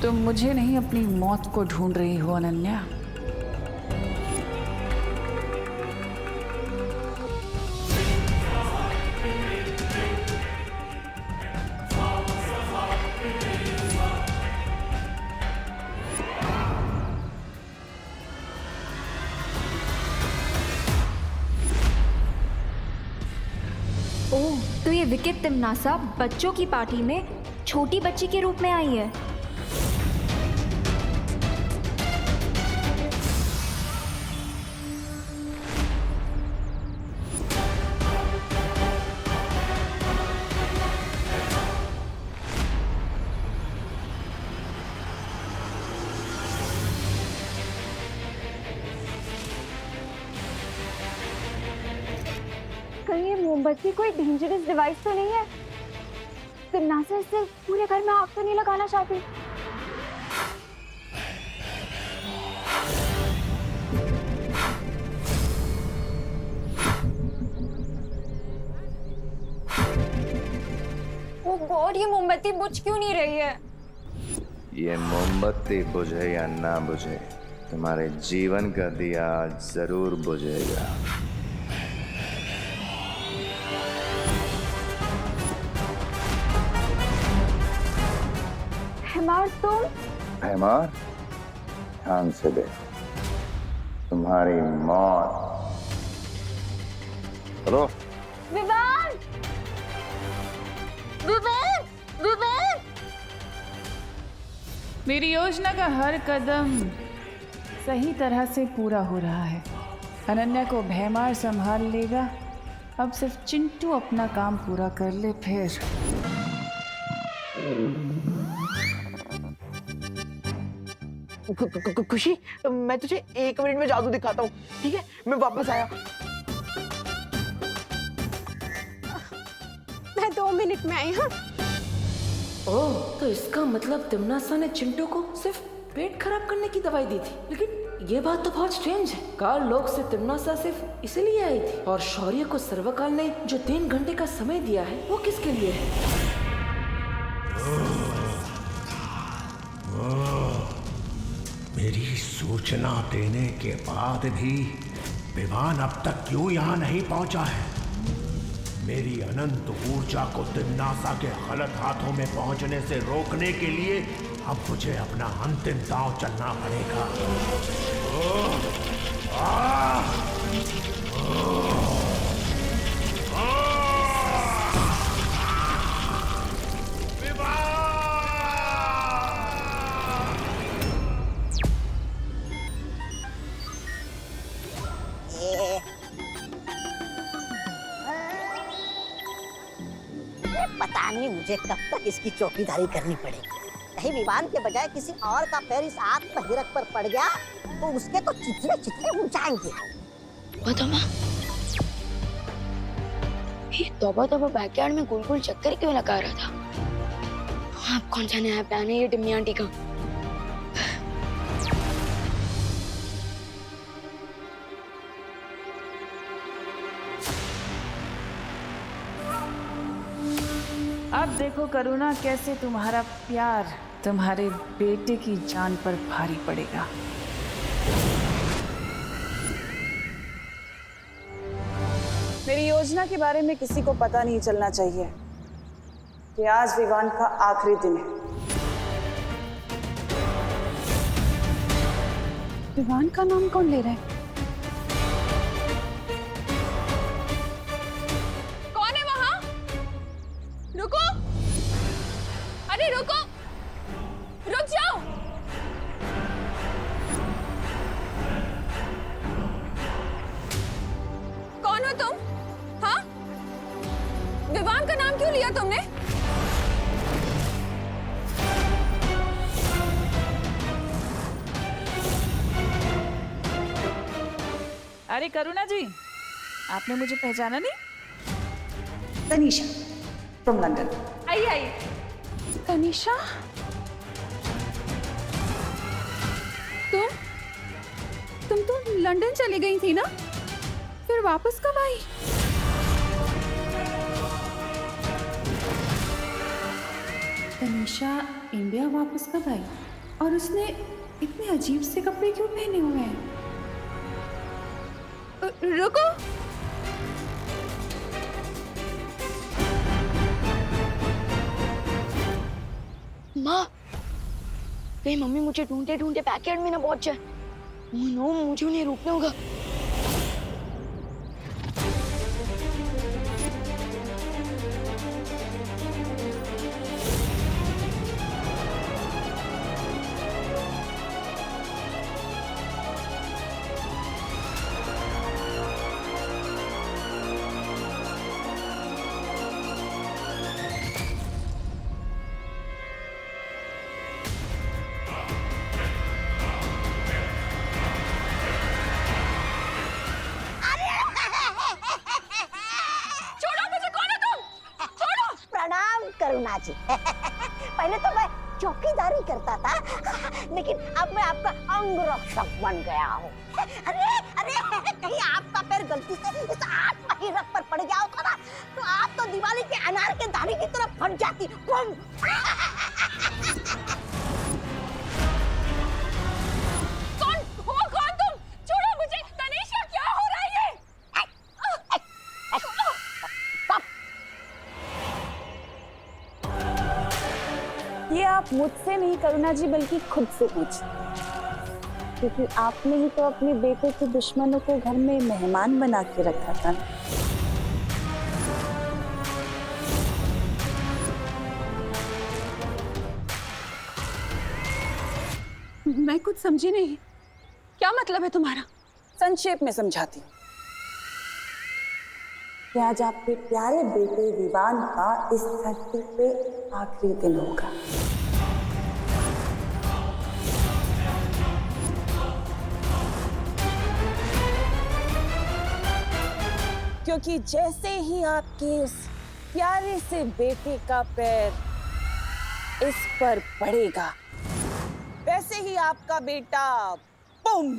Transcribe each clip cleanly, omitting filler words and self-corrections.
तुम मुझे नहीं अपनी मौत को ढूंढ रही हो अनन्या। ओह, तो ये विकेट तिमनासा बच्चों की पार्टी में छोटी बच्ची के रूप में आई है। कहीं ये मोमबत्ती कोई डेंजरस डिवाइस तो नहीं है? तिमनासा इससे पूरे घर में आग तो नहीं लगाना चाहती? ओह गॉड, ये मोमबत्ती बुझ क्यों नहीं रही है? ये मोमबत्ती बुझे या ना बुझे, तुम्हारे जीवन का दिया आज जरूर बुझेगा। हेमार, तुम? हेमार, ध्यान से देख, तुम्हारी मौत। चलो। विवान! विवान! विवान! मेरी योजना का हर कदम सही तरह से पूरा हो रहा है। अनन्या को भैमार संभाल लेगा। अब सिर्फ चिंटू अपना काम पूरा कर ले, फिर खुशी, मैं तुझे 1 मिनट में जादू दिखाता हूँ, ठीक है? मैं वापस आया। मैं 2 मिनट में आई। हाँ, ओह, तो इसका मतलब तिमनासा ने चिंटू को सिर्फ पेट खराब करने की दवाई दी थी। लेकिन ये बात तो बहुत स्ट्रेंज है। काल लोक से तिमनासा सिर्फ इसीलिए आई थी, और शौर्य को सर्वकाल ने जो 3 घंटे का समय दिया है वो किसके लिए है? मेरी सूचना देने के बाद भी विवान अब तक क्यों यहाँ नहीं पहुंचा है? मेरी अनंत ऊर्जा को तिमनासा के गलत हाथों में पहुंचने से रोकने के लिए अब मुझे अपना अंतिम दांव चलना पड़ेगा। पता नहीं मुझे कब तक इसकी चौकीदारी करनी पड़ेगी। कहीं विवान के बजाय किसी और का पैर इस आग हिरक पर पड़ गया तो उसके तो चिथड़े चिथड़े उड़ जाएंगे। तौबा तौबा बैकयार्ड में गोल गोल चक्कर क्यों लगा रहा था? अब कौन सा नया प्लान है ये टिम्मी आंटी का? अब देखो करुणा, कैसे तुम्हारा प्यार तुम्हारे बेटे की जान पर भारी पड़ेगा। मेरी योजना के बारे में किसी को पता नहीं चलना चाहिए कि आज विवान का आखिरी दिन है। विवान का नाम कौन ले रहा है? कौन है वहां? रुको, अरे रुको, रुक जाओ। कौन हो तुम? हाँ, विवान का नाम क्यों लिया तुमने? अरे करुणा जी, आपने मुझे पहचाना नहीं? Tanisha from London. आइए आइए। तनीषा, तुम तो लंदन चली गई थी ना? फिर वापस कब आई? तनीषा इंडिया वापस कब आई? और उसने इतने अजीब से कपड़े क्यों पहने हुए हैं? रुको। माँ, कहीं मम्मी मुझे ढूंढते ढूंढते बैकयार्ड में ना पहुंच जाए। नो, मुझे उन्हें रोकना होगा। करुणा जी पहले तो मैं चौकीदारी करता था, लेकिन अब मैं आपका अंग रक्षक बन गया हूँ। अरे अरे कहीं आपका पैर गलती से इस आत्महीरक पर पड़ गया होता ना, तो आप तो दिवाली के अनार के दाने की तरफ फट जाती। कौन तुम? छोड़ो मुझे। तनीषा, क्या हो रहा है ये? ये आप मुझसे नहीं करुणा जी, बल्कि खुद से पूछिए, क्योंकि आपने ही तो अपने बेटे के दुश्मनों को घर में मेहमान बना के रखा था। मैं कुछ समझी नहीं। क्या मतलब है तुम्हारा? संक्षेप में समझाती हूँ कि आज आपके प्यारे बेटे विवान का इस धरती पे आखिरी दिन होगा। क्योंकि जैसे ही आपके उस प्यारे से बेटे का पैर इस पर पड़ेगा, वैसे ही आपका बेटा बुम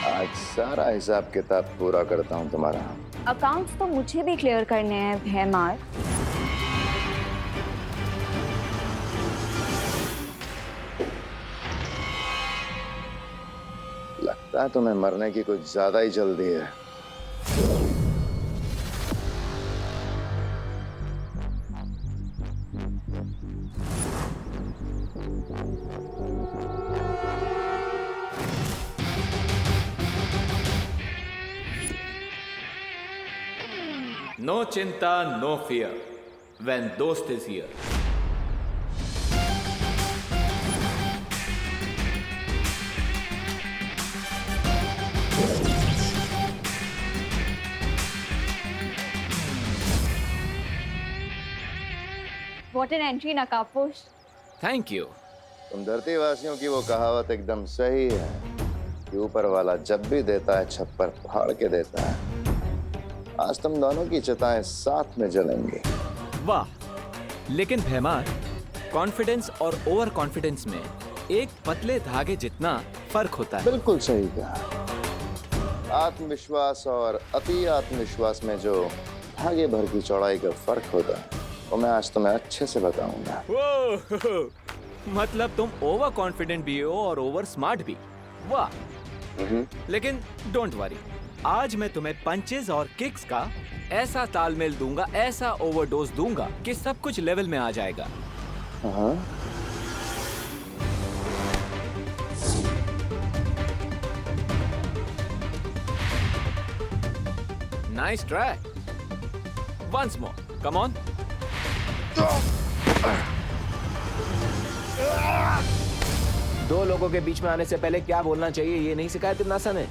आज सारा हिसाब किताब पूरा करता हूँ तुम्हारा। अकाउंट्स तो मुझे भी क्लियर करने हैं भैमार। लगता है तुम्हें मरने की कुछ ज्यादा ही जल्दी है। No chinta, no fear when dost is here. What an entry, Nakaposh. Thank you. तुम धरती वासियों की वो कहावत एकदम सही है कि ऊपर वाला जब भी देता है छप्पर फाड़ के देता है। आज तुम दोनों की चिताएं साथ में जलेंगी। वाह, लेकिन भैमार, कॉन्फिडेंस और ओवर कॉन्फिडेंस में एक पतले धागे जितना फर्क होता है। बिल्कुल सही कहा। आत्मविश्वास और अति आत्मविश्वास में जो धागे भर की चौड़ाई का फर्क होता है, वो मैं आज तुम्हें अच्छे से बताऊंगा। मतलब तुम ओवर कॉन्फिडेंट भी हो और ओवर स्मार्ट भी। वाह। लेकिन डोंट वरी, आज मैं तुम्हें पंचेस और किक्स का ऐसा तालमेल दूंगा, ऐसा ओवरडोज दूंगा कि सब कुछ लेवल में आ जाएगा। Nice try. Once more, come on. दो लोगों के बीच में आने से पहले क्या बोलना चाहिए ये नहीं सिखाया तिम्नासा ने?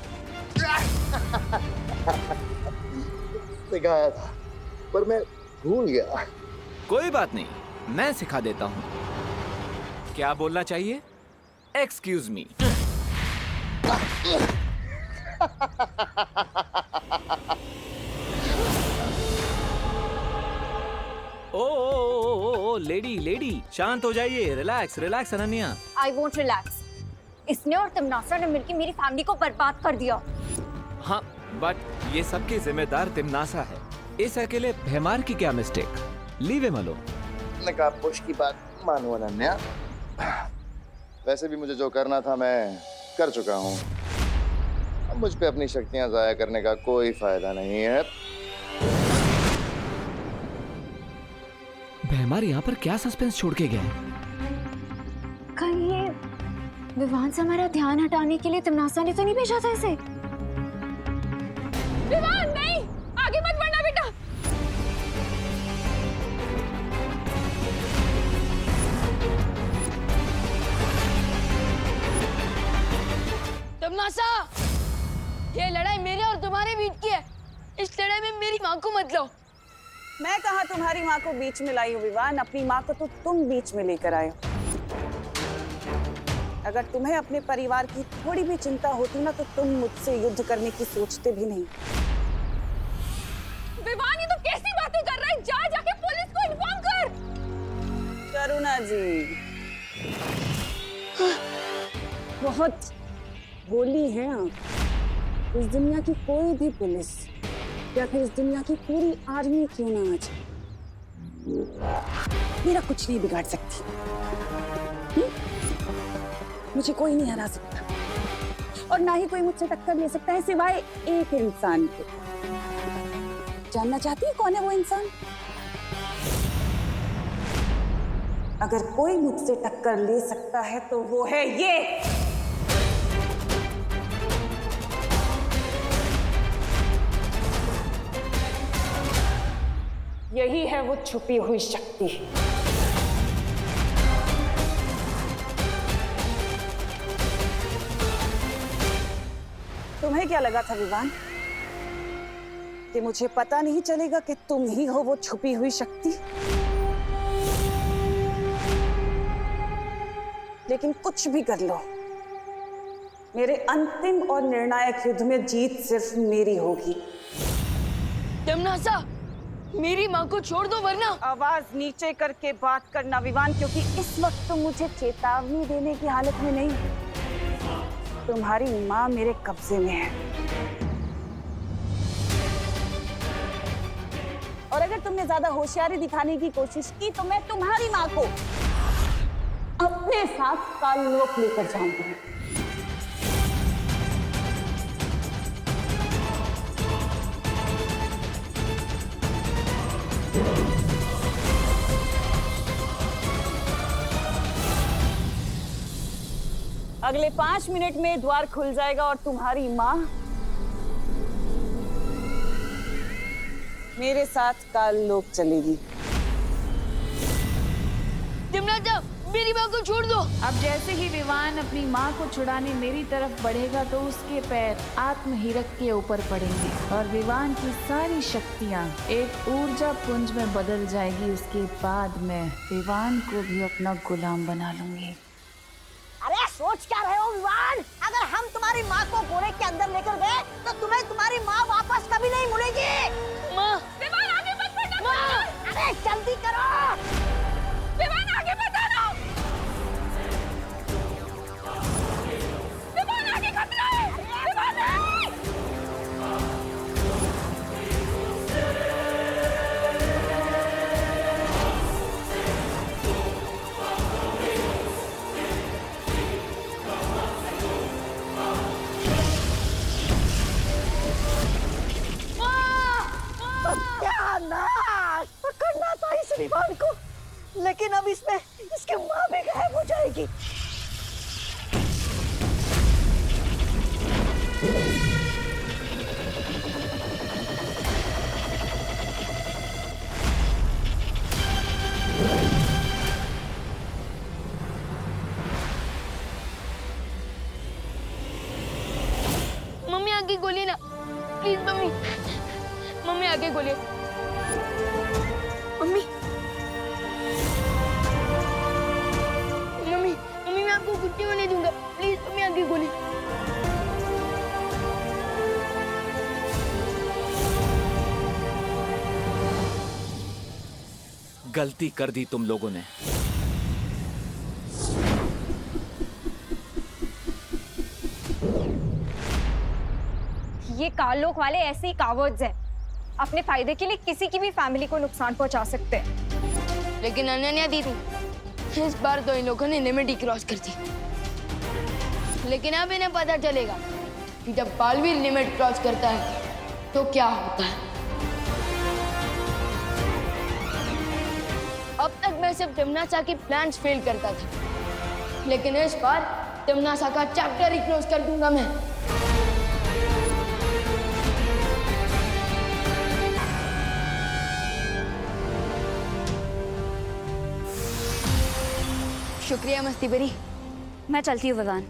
सिखाया था, पर मैं भूल गया। कोई बात नहीं, मैं सिखा देता हूँ। क्या बोलना चाहिए? Excuse me. ओ लेडी शांत हो जाइए। Relax relax Ananya. I won't relax. इसने और तिमनासा ने मिलकर मेरी फैमिली को बर्बाद कर दिया। हाँ, बट ये सबकी जिम्मेदार तिमनासा है। इस अकेले भैमार की क्या मिस्टेक? Leave him alone. मैंने कहा पुश की बात मानो अनन्या। वैसे भी मुझे जो करना था मैं कर चुका हूँ। अब मुझ पे अपनी शक्तियां जाया करने का कोई फायदा नहीं है। भैमार यहाँ पर क्या सस्पेंस छोड़ के गया? कहीं ये विवान से हमारा ध्यान हटाने के लिए तिमनासा ने तो नहीं भेजा था इसे? विवान नहीं, आगे मत बढ़ना बेटा। तिमनासा, ये लड़ाई मेरे और तुम्हारे बीच की है। इस लड़ाई में मेरी माँ को मत लो। मैं कहा तुम्हारी माँ को बीच में लाई हूँ विवान, अपनी माँ को तो तुम बीच में लेकर आए हो। अगर तुम्हें अपने परिवार की थोड़ी भी चिंता होती ना तो तुम मुझसे युद्ध करने की सोचते भी नहीं। विवान, ये तो कैसी बातें कर रहा है? जाके पुलिस को इन्फॉर्म कर। करुणा जी बहुत बोली है आप। इस दुनिया की कोई भी पुलिस या फिर इस दुनिया की पूरी आर्मी क्यों ना आ जाए, मेरा कुछ नहीं बिगाड़ सकती। मुझे कोई नहीं हरा सकता और ना ही कोई मुझसे टक्कर ले सकता है सिवाय एक इंसान के। जानना चाहती है कौन है वो इंसान? अगर कोई मुझसे टक्कर ले सकता है तो वो है ये। यही है वो छुपी हुई शक्ति। तुम्हें क्या लगा था विवान कि मुझे पता नहीं चलेगा कि तुम ही हो वो छुपी हुई शक्ति? लेकिन कुछ भी कर लो, मेरे अंतिम और निर्णायक युद्ध में जीत सिर्फ मेरी होगी। तिमनासा, मेरी माँ को छोड़ दो वरना। आवाज नीचे करके बात करना विवान, क्योंकि इस वक्त तुम मुझे चेतावनी देने की हालत में नहीं। तुम्हारी माँ मेरे कब्जे में है और अगर तुमने ज्यादा होशियारी दिखाने की कोशिश की तो मैं तुम्हारी माँ को अपने साथ काललोक लेकर जाऊंगी। अगले 5 मिनट में द्वार खुल जाएगा और तुम्हारी माँ मेरे साथ काललोक चलेगी। तिमनासा, मेरी माँ को छोड़ दो। अब जैसे ही विवान अपनी माँ को छुड़ाने मेरी तरफ बढ़ेगा तो उसके पैर आत्महीरक के ऊपर पड़ेंगे और विवान की सारी शक्तियाँ एक ऊर्जा पुंज में बदल जाएगी। उसके बाद मैं विवान को भी अपना गुलाम बना लूंगी। अरे सोच क्या रहे हो विवान? अगर हम तुम्हारी माँ को बोरे के अंदर लेकर गए तो तुम्हें तुम्हारी माँ वापस कभी नहीं मिलेगी। माँ, विवान आगे मत बढ़ना। अरे जल्दी करो। विवान आगे मत आना। विवान आगे खतरा है। विवान सत्यानाश! पकड़ना था इस विवान को, लेकिन अब इसमें इसकी माँ भी गायब हो जाएगी। मम्मी आगे गोली ना, प्लीज मम्मी। मम्मी आगे गोली। मम्मी, मम्मी, मम्मी मैं आपको कुछ नहीं होने दूंगा। गलती कर दी तुम लोगों ने। ये कालोक वाले ऐसे ही कावर्ड्स हैं, अपने फायदे के लिए किसी की भी फैमिली को नुकसान पहुंचा सकते हैं। लेकिन अनन्या दीदी, इस बार तो इन लोगों ने लिमिट ही क्रॉस कर दी। लेकिन अब इन्हें पता चलेगा कि जब बालवीर लिमिट क्रॉस करता है तो क्या होता है। अब तक मैं सिर्फ तिम्नासा की प्लान्स फेल करता था, लेकिन इस बार तिम्नासा का चैप्टर ही क्लोज कर दूंगा मैं। शुक्रिया मस्ती बरी। मैं चलती हूँ विवान।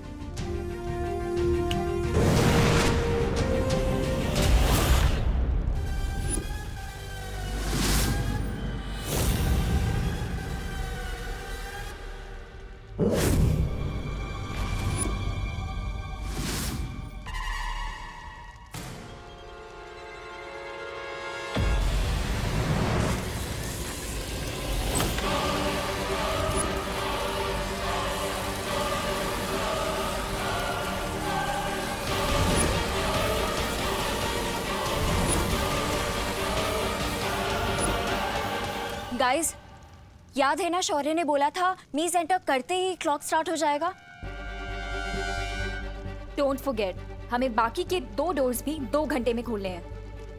गाइस, याद है ना शौर्य ने बोला था मीज एंटर करते ही क्लॉक स्टार्ट हो जाएगा। डोंट फॉरगेट, हमें बाकी के 2 डोर्स भी 2 घंटे में खोलने हैं,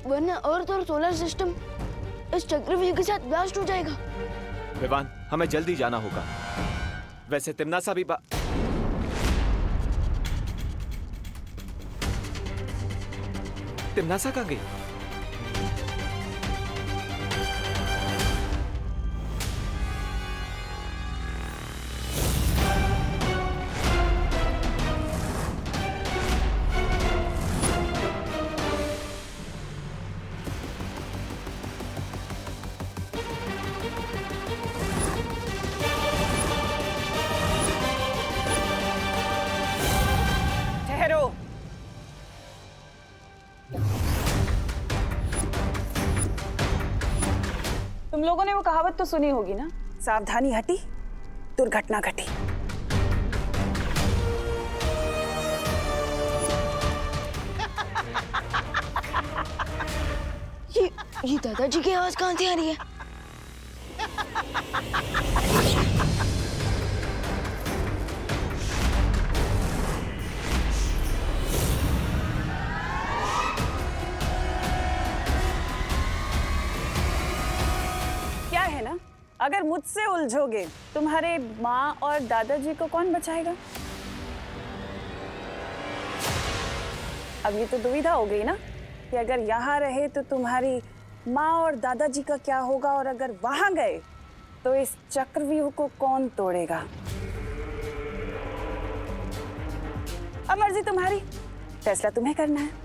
वरना अर्थ और सोलर सिस्टम इस चक्रव्यूह के साथ ब्लास्ट हो जाएगा। विवान, हमें जल्दी जाना होगा। वैसे तिम्नासा भी तिम्नासा कहाँ गई? तुम लोगों ने वो कहावत तो सुनी होगी ना, सावधानी हटी दुर्घटना घटी। ये दादाजी की आवाज कहाँ से आ रही है? क्या है ना, अगर मुझसे उलझोगे तुम्हारे माँ और दादाजी को कौन बचाएगा? अब ये तो दुविधा हो गई ना कि अगर यहाँ रहे तो तुम्हारी माँ और दादाजी का क्या होगा, और अगर वहां गए तो इस चक्रव्यूह को कौन तोड़ेगा? अब मर्जी तुम्हारी, फैसला तुम्हें करना है।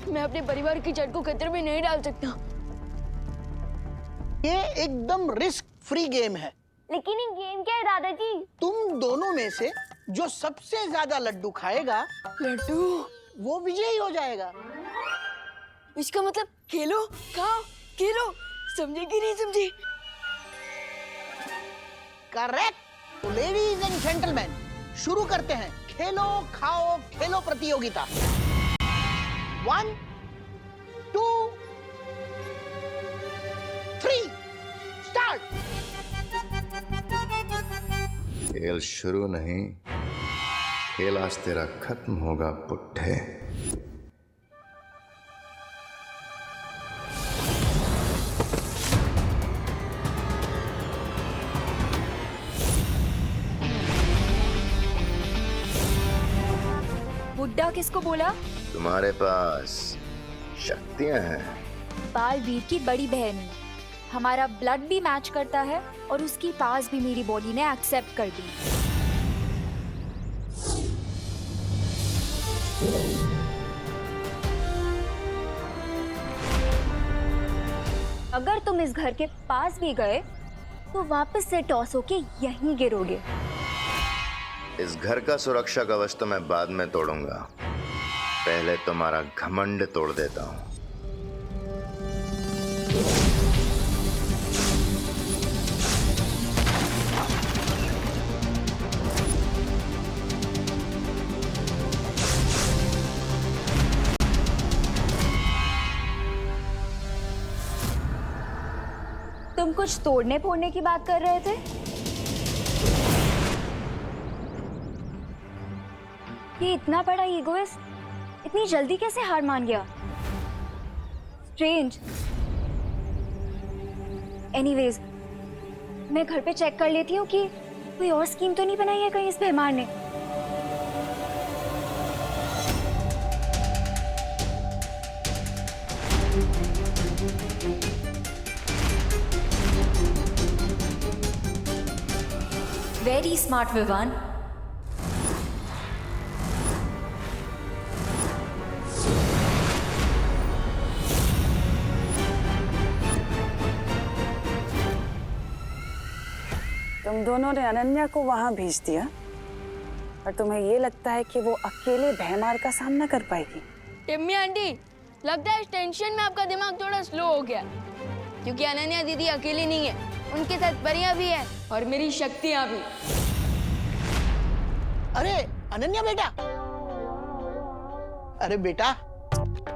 मैं अपने परिवार की जड़ को खतरे में नहीं डाल सकता। ये एकदम रिस्क फ्री गेम है। लेकिन ये गेम क्या है दादाजी? तुम दोनों में से जो सबसे ज्यादा लड्डू खाएगा, लड्डू, वो विजयी हो जाएगा। इसका मतलब खेलो खाओ खेलो, समझे कि नहीं समझे? करेक्ट। तो लेडीज एंड जेंटलमैन, शुरू करते हैं खेलो खाओ खेलो प्रतियोगिता। 1 2 3 स्टार्ट। खेल शुरू नहीं, खेल आज तेरा खत्म होगा पुट्ठे। बुड्ढा किसको बोला? तुम्हारे पास शक्तियां हैं। बालवीर की बड़ी बहन, हमारा ब्लड भी मैच करता है और उसकी पास भी मेरी बॉडी ने एक्सेप्ट कर दी। अगर तुम इस घर के पास भी गए तो वापस से टॉस होके यहीं गिरोगे। इस घर का सुरक्षा कवच तो मैं बाद में तोड़ूंगा, पहले तुम्हारा घमंड तोड़ देता हूँ। तुम कुछ तोड़ने फोड़ने की बात कर रहे थे? ये इतना बड़ा ईगोइस्ट इतनी जल्दी कैसे हार मान गया? स्ट्रेंज। एनीवेज, मैं घर पे चेक कर लेती हूँ कि कोई और स्कीम तो नहीं बनाई है कहीं इस बेमार ने। Very smart Vivaan. तुम दोनों ने अनन्या को वहां भेज दिया और तुम्हें ये लगता है कि वो अकेले भयमार का सामना कर पाएगी? टिम्मी आंटी, लगता है इस टेंशन में आपका दिमाग थोड़ा स्लो हो गया, क्योंकि अनन्या दीदी अकेली नहीं है, उनके साथ परिया भी है और मेरी शक्तियां भी। अरे अनन्या बेटा, अरे बेटा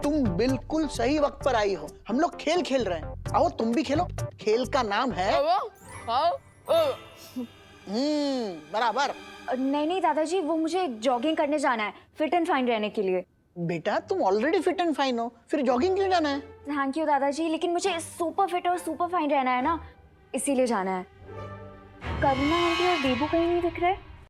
तुम बिल्कुल सही वक्त पर आई हो। हम लोग खेल खेल रहे हैं, आओ तुम भी खेलो। खेल का नाम है बराबर। नहीं नहीं दादाजी, वो मुझे जॉगिंग करने जाना है फिट एंड फाइन रहने के लिए। बेटा तुम ऑलरेडी फिट एंड फाइन हो, फिर जॉगिंग क्यों जाना है? थैंक यू दादाजी, लेकिन मुझे सुपर फिट और सुपर फाइन रहना है ना, इसीलिए जाना है। करुणा आंटी और देबू कहीं नहीं दिख रहे।